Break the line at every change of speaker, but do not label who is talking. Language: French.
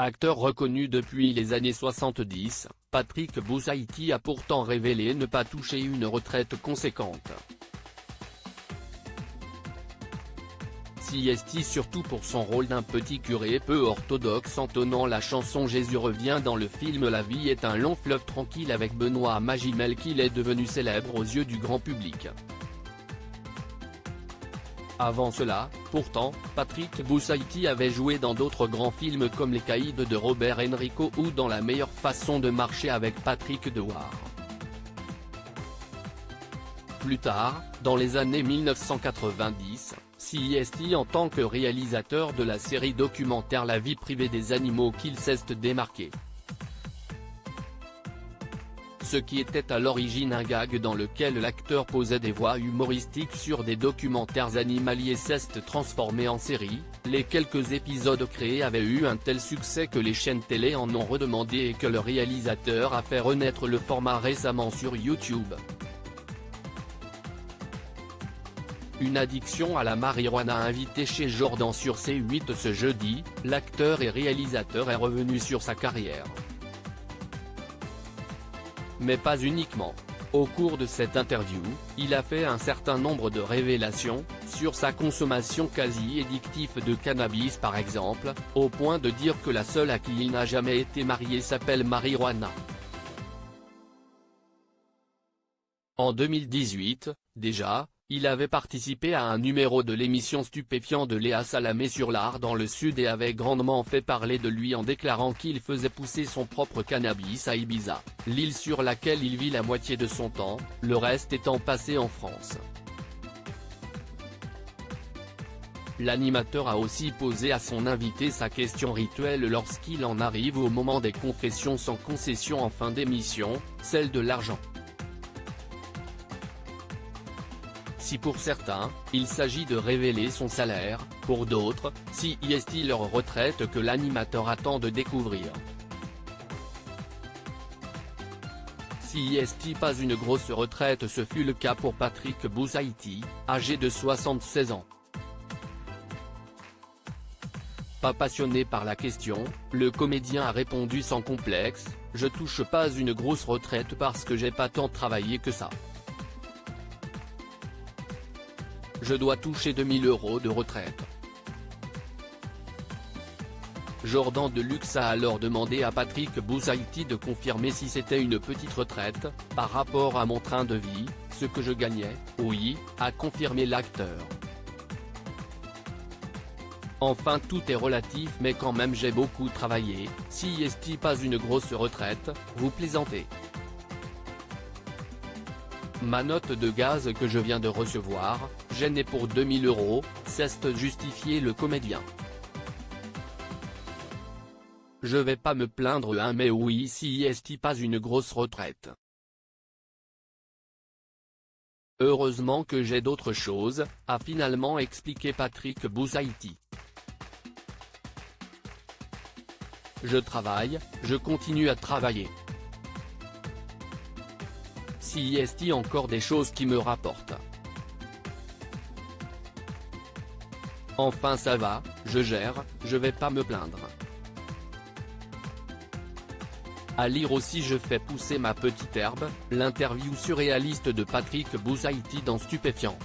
Acteur reconnu depuis les années 70, Patrick Boussaïti a pourtant révélé ne pas toucher une retraite conséquente. CST surtout pour son rôle d'un petit curé peu orthodoxe entonnant la chanson Jésus revient dans le film La vie est un long fleuve tranquille avec Benoît Magimel qu'il est devenu célèbre aux yeux du grand public. Avant cela, pourtant, Patrick Boussaïti avait joué dans d'autres grands films comme Les Caïds de Robert Enrico ou dans La meilleure façon de marcher avec Patrick Dewar. Plus tard, dans les années 1990, CST en tant que réalisateur de la série documentaire La vie privée des animaux qu'il s'est démarqué. Ce qui était à l'origine un gag dans lequel l'acteur posait des voix humoristiques sur des documentaires animaliers s'est transformé en série. Les quelques épisodes créés avaient eu un tel succès que les chaînes télé en ont redemandé et que le réalisateur a fait renaître le format récemment sur YouTube. Une addiction à la marijuana invitée chez Jordan sur C8 ce jeudi, l'acteur et réalisateur est revenu sur sa carrière. Mais pas uniquement. Au cours de cette interview, il a fait un certain nombre de révélations, sur sa consommation quasi addictive de cannabis par exemple, au point de dire que la seule à qui il n'a jamais été marié s'appelle marijuana. En 2018, déjà, il avait participé à un numéro de l'émission Stupéfiant de Léa Salamé sur l'art dans le Sud et avait grandement fait parler de lui en déclarant qu'il faisait pousser son propre cannabis à Ibiza, l'île sur laquelle il vit la moitié de son temps, le reste étant passé en France. L'animateur a aussi posé à son invité sa question rituelle lorsqu'il en arrive au moment des confessions sans concession en fin d'émission, celle de l'argent. Si pour certains, il s'agit de révéler son salaire, pour d'autres, CST leur retraite que l'animateur attend de découvrir. CST pas une grosse retraite. Ce fut le cas pour Patrick Boussaïti, âgé de 76 ans. Pas passionné par la question, le comédien a répondu sans complexe, « Je touche pas une grosse retraite parce que j'ai pas tant travaillé que ça. Je dois toucher 2000 € de retraite. » Jordan Deluxe a alors demandé à Patrick Boussaïti de confirmer si c'était une petite retraite, par rapport à mon train de vie, ce que je gagnais. Oui, a confirmé l'acteur. Enfin tout est relatif mais quand même j'ai beaucoup travaillé, CST pas une grosse retraite, vous plaisantez. Ma note de gaz que je viens de recevoir, j'en ai pour 2000 €, s'est justifié le comédien. Je vais pas me plaindre mais oui CST pas une grosse retraite. Heureusement que j'ai d'autres choses, a finalement expliqué Patrick Boussaïti. Je travaille, je continue à travailler. CST encore des choses qui me rapportent. Enfin ça va, je gère, je vais pas me plaindre. À lire aussi Je fais pousser ma petite herbe, l'interview surréaliste de Patrick Boussaïti dans Stupéfiant.